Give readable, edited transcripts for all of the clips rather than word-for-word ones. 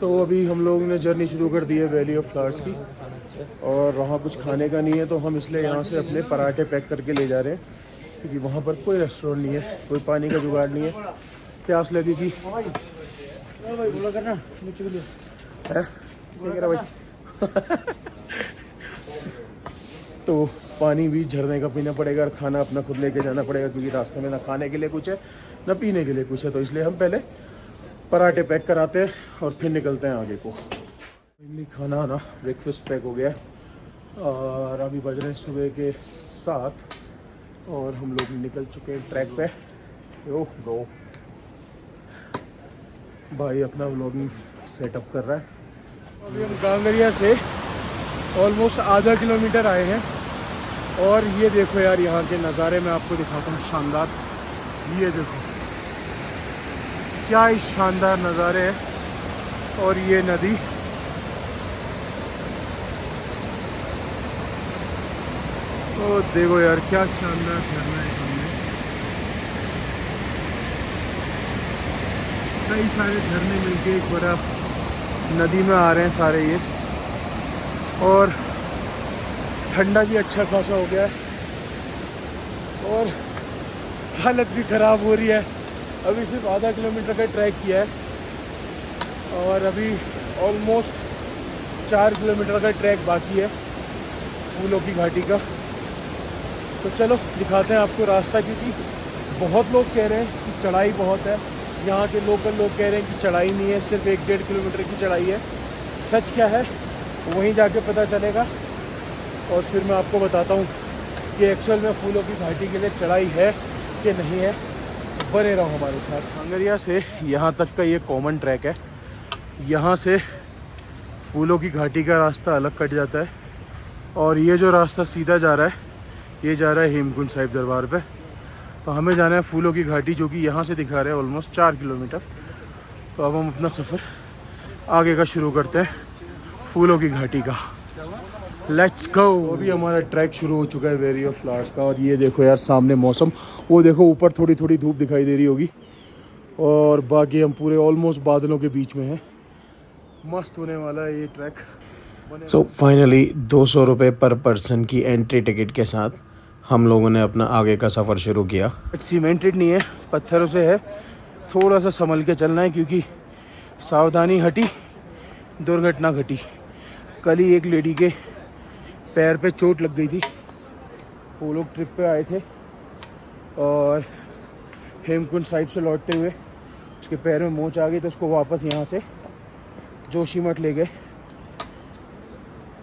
तो अभी हम लोग ने जर्नी शुरू कर दी है वैली ऑफ फ्लावर्स की, और वहाँ कुछ खाने का नहीं है तो हम इसलिए यहाँ से अपने पराठे पैक करके ले जा रहे हैं, क्योंकि वहाँ पर कोई रेस्टोरेंट नहीं है, कोई पानी का जुगाड़ नहीं है। प्यास लगेगी तो पानी भी झरने का पीना पड़ेगा और खाना अपना खुद लेके जाना पड़ेगा, क्योंकि रास्ते में ना खाने के लिए कुछ है ना पीने के लिए कुछ है। तो इसलिए हम पहले पराठे पैक कराते हैं और फिर निकलते हैं आगे को। मेनली खाना ना ब्रेकफास्ट पैक हो गया है और अभी बज रहे हैं सुबह के 7 और हम लोग निकल चुके हैं ट्रैक पे। यो गो भाई अपना व्लॉगिंग सेटअप कर रहा है। अभी हम कांगरिया से ऑलमोस्ट आधा किलोमीटर आए हैं और ये देखो यार, यहाँ के नज़ारे मैं आपको दिखाता हूँ शानदार। ये देखो क्या ही शानदार नज़ारे हैं। और ये नदी ओ देखो यार क्या शानदार झरना है। सामने कई सारे झरने मिलके एक बड़ा नदी में आ रहे हैं सारे ये, और ठंडा भी अच्छा खासा हो गया है और हालत भी ख़राब हो रही है। अभी सिर्फ आधा किलोमीटर का ट्रैक किया है और अभी ऑलमोस्ट 4 किलोमीटर का ट्रैक बाकी है फूलों की घाटी का। तो चलो दिखाते हैं आपको रास्ता, क्योंकि बहुत लोग कह रहे हैं कि चढ़ाई बहुत है। यहाँ के लोकल लोग कह रहे हैं कि चढ़ाई नहीं है, सिर्फ 1-1.5 किलोमीटर की चढ़ाई है। सच क्या है वहीं जाके पता चलेगा और फिर मैं आपको बताता हूँ कि एक्चुअल में फूलों की घाटी के लिए चढ़ाई है कि नहीं है। बने रहो हमारे साथ। कांगरिया से यहाँ तक का ये कॉमन ट्रैक है। यहाँ से फूलों की घाटी का रास्ता अलग कट जाता है और ये जो रास्ता सीधा जा रहा है ये जा रहा है हेमकुंड साहिब दरबार पे। तो हमें जाना है फूलों की घाटी, जो कि यहाँ से दिखा रहे हैं ऑलमोस्ट 4 किलोमीटर। तो अब हम अपना सफ़र आगे का शुरू करते हैं फूलों की घाटी का। Let's go. अभी हमारा ट्रैक शुरू हो चुका है वैली ऑफ फ्लावर्स का, और ये देखो यार सामने मौसम, वो देखो ऊपर थोड़ी थोड़ी धूप दिखाई दे रही होगी और बाकी हम पूरे ऑलमोस्ट बादलों के बीच में हैं। मस्त होने वाला है ये ट्रैक। सो फाइनली 200 रुपये पर पर्सन की एंट्री टिकट के साथ हम लोगों ने अपना आगे का सफ़र शुरू किया। सीमेंटेड नहीं है, पत्थरों से है, थोड़ा सा संभल के चलना है क्योंकि सावधानी हटी दुर्घटना घटी। कल ही एक लेडी के पैर पे चोट लग गई थी। वो लोग ट्रिप पे आए थे और हेमकुंड साहिब से लौटते हुए उसके पैर में मोच आ गई, तो उसको वापस यहाँ से जोशीमठ ले गए।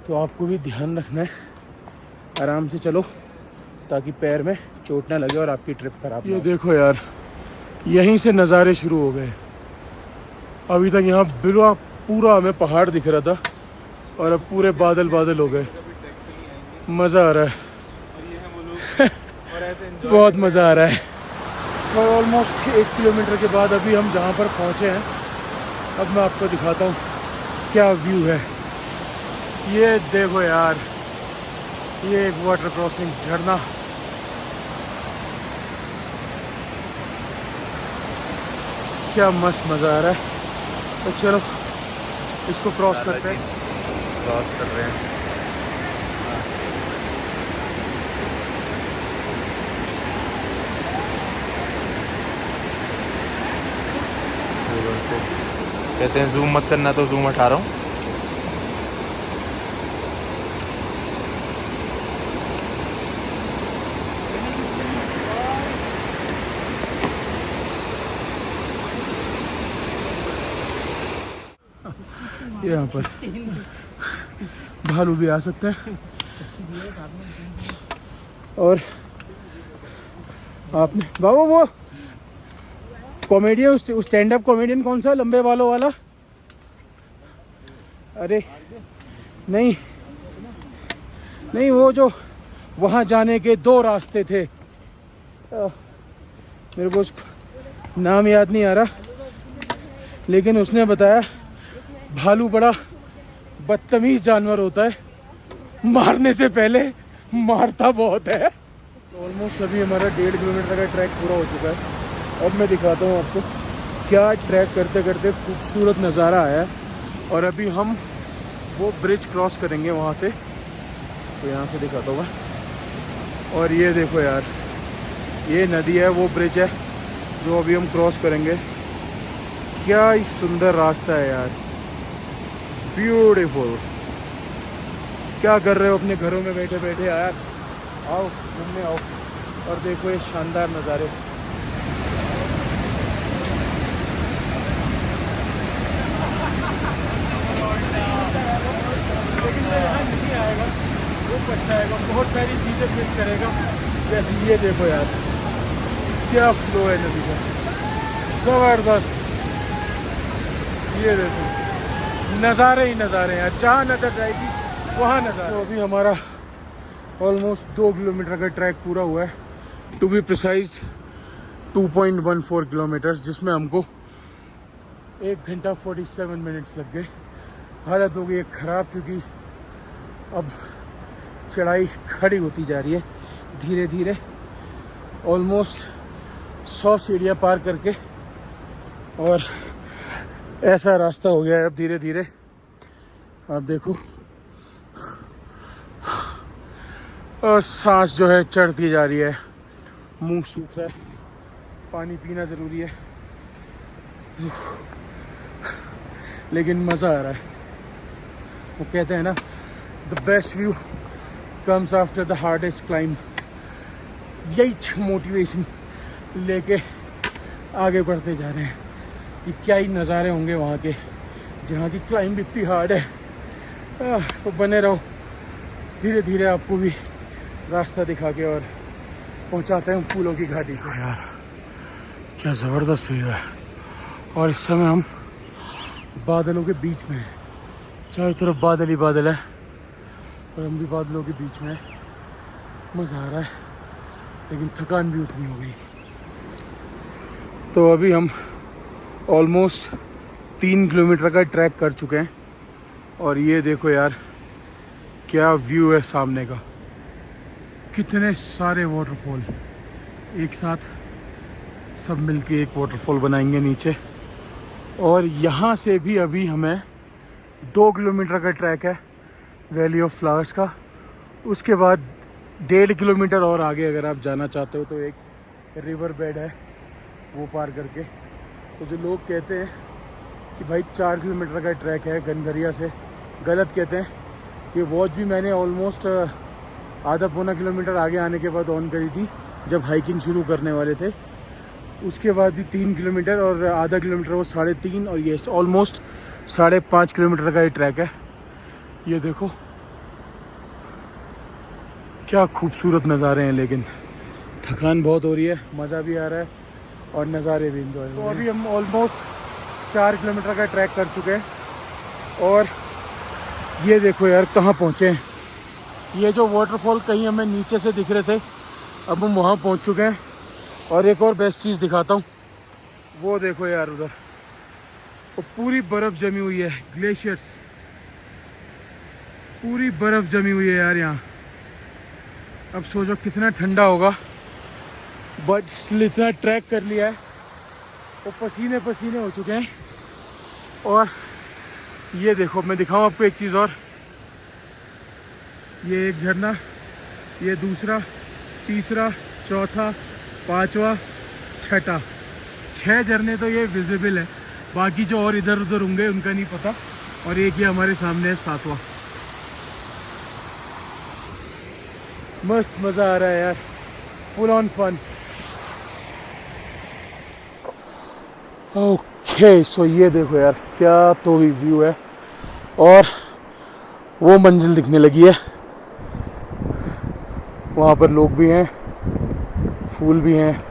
तो आपको भी ध्यान रखना है, आराम से चलो ताकि पैर में चोट ना लगे और आपकी ट्रिप खराब ना हो। ये देखो यार, यहीं से नज़ारे शुरू हो गए। अभी तक यहाँ बिल्कुल पूरा हमें पहाड़ दिख रहा था और अब पूरे बादल बादल हो गए। मज़ा आ रहा है बहुत मज़ा आ रहा है। और ऑलमोस्ट 1 किलोमीटर के बाद अभी हम जहाँ पर पहुँचे हैं, अब मैं आपको दिखाता हूँ क्या व्यू है। ये देखो यार, ये एक वाटर क्रॉसिंग झरना, क्या मस्त मज़ा आ रहा है। तो चलो इसको क्रॉस करते हैं। क्रॉस कर रहे हैं। कहते हैं जूम मत करना, तो जूम हटा रहा हूँ। यहाँ पर भालू भी आ सकते हैं। और आपने बाबू वो कॉमेडियन, उस स्टैंड अप कॉमेडियन कौन सा लंबे बालों वाला? अरे नहीं नहीं, वो जो वहाँ जाने के 2 रास्ते थे, मेरे को नाम याद नहीं आ रहा, लेकिन उसने बताया भालू बड़ा बदतमीज जानवर होता है, मारने से पहले मारता बहुत है। ऑलमोस्ट अभी हमारा 1.5 किलोमीटर का ट्रैक पूरा हो चुका है। अब मैं दिखाता हूँ आपको क्या ट्रैक करते करते खूबसूरत नज़ारा आया है। और अभी हम वो ब्रिज क्रॉस करेंगे वहाँ से, तो यहाँ से दिखाता हूँ मैं। और ये देखो यार, ये नदी है, वो ब्रिज है जो अभी हम क्रॉस करेंगे। क्या ही सुंदर रास्ता है यार, ब्यूटीफुल। क्या कर रहे हो अपने घरों में बैठे बैठे यार? आओ घूमने आओ और देखो ये शानदार नज़ारे। लेकिन जो यहाँ नहीं आएगा वो पछताएगा, बहुत सारी चीज़ें मिस करेगा। जैसे ये देखो यार, क्या फ्लो है नदी का, ज़बरदस्त। ये देखो नज़ारे ही नज़ारे हैं, जहाँ नज़र जाएगी वहाँ नज़ारे। तो अभी हमारा ऑलमोस्ट 2 किलोमीटर का ट्रैक पूरा हुआ है, टू बी प्रिसाइज 2.14 किलोमीटर, जिसमें हमको 1 घंटा 47 मिनट्स लग गए। हालत हो गई है ख़राब, क्योंकि अब चढ़ाई खड़ी होती जा रही है धीरे धीरे। ऑलमोस्ट 100 सीढ़ियाँ पार करके, और ऐसा रास्ता हो गया है अब धीरे धीरे। आप देखो, और सांस जो है चढ़ती जा रही है, मुंह सूख रहा है, पानी पीना ज़रूरी है, लेकिन मज़ा आ रहा है। वो कहते हैं ना, the best view comes after the hardest climb. यही मोटिवेशन लेके आगे बढ़ते जा रहे हैं कि क्या ही नज़ारे होंगे वहाँ के, जहाँ की क्लाइंब इतनी हार्ड है। तो बने रहो, धीरे धीरे आपको भी रास्ता दिखा के और पहुँचाते हैं फूलों की घाटी को। यार क्या ज़बरदस्त व्यू है, और इस समय हम बादलों के बीच में हैं। चारों तरफ बादल ही बादल है और हम भी बादलों के बीच में हैं। मज़ा आ रहा है, लेकिन थकान भी उतनी हो गई। तो अभी हम ऑलमोस्ट 3 किलोमीटर का ट्रैक कर चुके हैं, और ये देखो यार क्या व्यू है सामने का। कितने सारे वाटरफॉल एक साथ, सब मिलके एक वाटरफॉल बनाएंगे नीचे। और यहाँ से भी अभी हमें 2 किलोमीटर का ट्रैक है वैली ऑफ फ्लावर्स का। उसके बाद 1.5 किलोमीटर और आगे अगर आप जाना चाहते हो तो एक रिवर बेड है, वो पार करके। तो जो लोग कहते हैं कि भाई 4 किलोमीटर का ट्रैक है गनगरिया से, गलत कहते हैं। ये वॉच भी मैंने ऑलमोस्ट आधा पौना किलोमीटर आगे आने के बाद ऑन करी थी, जब हाइकिंग शुरू करने वाले थे। उसके बाद भी 3 किलोमीटर और आधा किलोमीटर वो 3.5, और ये ऑलमोस्ट 5.5 किलोमीटर का ये ट्रैक है। ये देखो क्या खूबसूरत नज़ारे हैं, लेकिन थकान बहुत हो रही है, मज़ा भी आ रहा है और नज़ारे भी इंजॉय। तो अभी हम ऑलमोस्ट 4 किलोमीटर का ट्रैक कर चुके हैं, और ये देखो यार कहाँ पहुँचे हैं। ये जो वाटरफॉल कहीं हमें नीचे से दिख रहे थे, अब हम वहाँ पहुँच चुके हैं। और एक और बेस्ट चीज़ दिखाता हूँ, वो देखो यार उधर, वो पूरी बर्फ़ जमी हुई है, ग्लेशियर्स, पूरी बर्फ़ जमी हुई है यार यहाँ। अब सोचो कितना ठंडा होगा, बट स्टिल इतना ट्रैक कर लिया है, वो पसीने पसीने हो चुके हैं। और ये देखो, मैं दिखाऊँ आपको एक चीज़ और, ये एक झरना, ये दूसरा, तीसरा, चौथा, 5वां, 6ठा, 6 झरने तो ये विजिबल है। बाकी जो और इधर उधर होंगे उनका नहीं पता। और एक ये हमारे सामने है 7वां। मस्त मज़ा आ रहा है यार, फुल ऑन फन। ओके, सो ये देखो यार क्या तो भी व्यू है, और वो मंजिल दिखने लगी है, वहाँ पर लोग भी हैं, फूल भी हैं।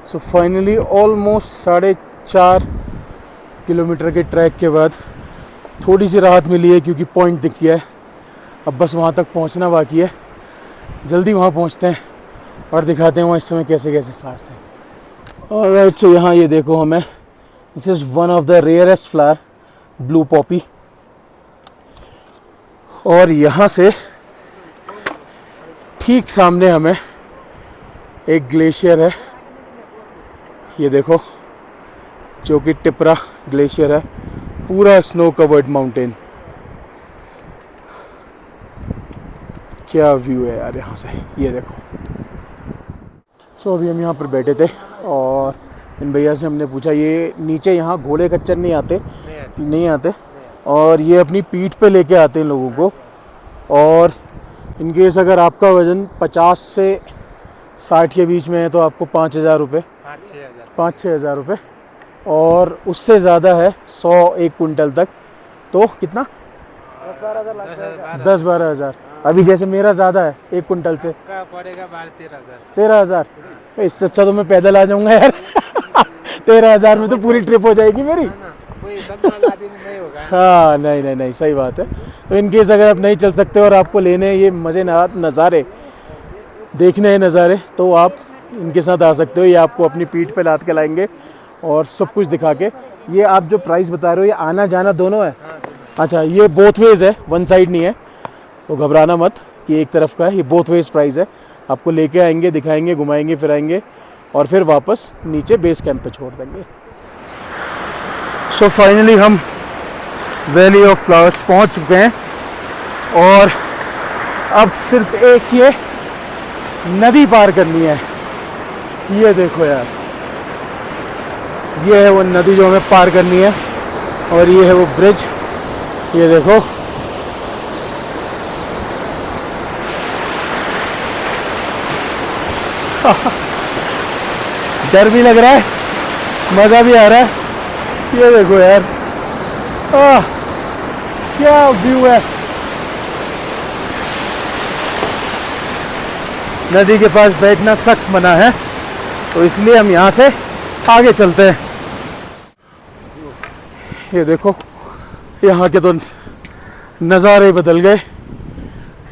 सो फाइनली ऑलमोस्ट 4.5 किलोमीटर के ट्रैक के बाद थोड़ी सी राहत मिली है, क्योंकि पॉइंट दिख गया है। अब बस वहाँ तक पहुँचना बाकी है, जल्दी वहाँ पहुँचते हैं और दिखाते हैं वहाँ इस समय कैसे कैसे फ्लावर्स हैं। ऑलराइट, सो यहाँ ये देखो हमें, this is one of the rarest flower, blue Poppy. और यहाँ से ठीक सामने हमें एक ग्लेशियर है, ये देखो, जो कि टिपरा ग्लेशियर है। पूरा स्नो कवर्ड माउंटेन। क्या व्यू है यार यहाँ से, ये देखो। सो अभी हम यहाँ पर बैठे थे और इन भैया से हमने पूछा, ये नीचे यहाँ घोड़े खच्चर नहीं आते और ये अपनी पीठ पे लेके आते हैं लोगों को। और इनकेस अगर आपका वज़न 50 से 60 के बीच में है तो आपको 5,000 रुपये, 5-6 हज़ार रुपये, और उससे ज़्यादा है 100-1 कुंटल तक तो कितना 10-12 हज़ार। अभी जैसे मेरा ज़्यादा है 1 कुंटल से पड़ेगा 13,000। इससे अच्छा तो मैं पैदल आ जाऊँगा यार 13,000 में तो पूरी ट्रिप हो जाएगी मेरी। नहीं होगा। हाँ नहीं सही बात है। तो इनकेस अगर आप नहीं चल सकते और आपको लेने ये मज़ेदार नज़ारे देखने हैं नज़ारे, तो आप इनके साथ आ सकते हो। ये आपको अपनी पीठ पे लाद के लाएंगे और सब कुछ दिखा के। ये आप जो प्राइस बता रहे हो ये आना जाना दोनों है? अच्छा, ये बोथ वेज है, वन साइड नहीं है, तो घबराना मत कि एक तरफ का है। ये बोथ वेज प्राइस है। आपको लेके आएंगे, दिखाएंगे, घुमाएंगे, फिराएंगे और फिर वापस नीचे बेस कैंप पे छोड़ देंगे। सो फाइनली हम वैली ऑफ फ्लावर्स पहुंच चुके हैं और अब सिर्फ एक ये नदी पार करनी है। ये देखो यार, ये है वो नदी जो हमें पार करनी है और ये है वो ब्रिज। ये देखो, डर भी लग रहा है, मज़ा भी आ रहा है। ये देखो यार, क्या व्यू है। नदी के पास बैठना सख्त मना है, तो इसलिए हम यहाँ से आगे चलते हैं। ये देखो, यहाँ के तो नज़ारे बदल गए।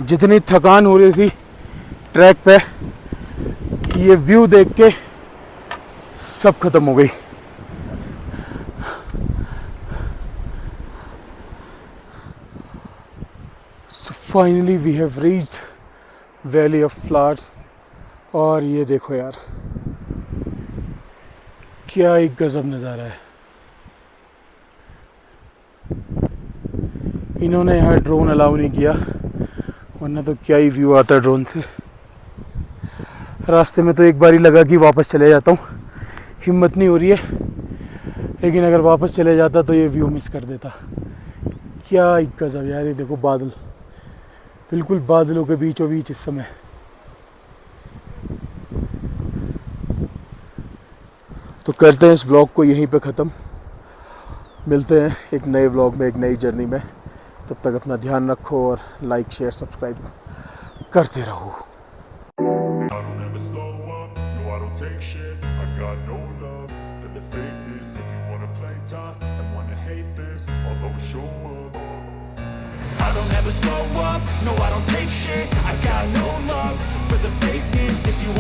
जितनी थकान हो रही थी ट्रैक पे, ये व्यू देख के सब खत्म हो गई। So finally we have reached Valley of Flowers। और ये देखो यार, क्या एक गजब नज़ारा है। इन्होंने यहाँ ड्रोन अलाउ नहीं किया, वरना तो क्या ही व्यू आता है ड्रोन से। रास्ते में तो एक बार ही लगा कि वापस चले जाता हूँ, हिम्मत नहीं हो रही है, लेकिन अगर वापस चले जाता तो ये व्यू मिस कर देता। क्या एक गजब यार। ये देखो बादल, बिल्कुल बादलों के बीचों बीच इस समय। तो करते हैं इस व्लॉग को यहीं पे ख़त्म। मिलते हैं एक नए व्लॉग में, एक नई जर्नी में। तब तक अपना ध्यान रखो और लाइक शेयर सब्सक्राइब करते रहो। I don't ever slow up, no I don't take shit. I got no love for the fakeness. If you wanna play tough and wanna hate this, I'll always show up. I don't ever slow up, no I don't take shit. I got no love for the fakeness. If you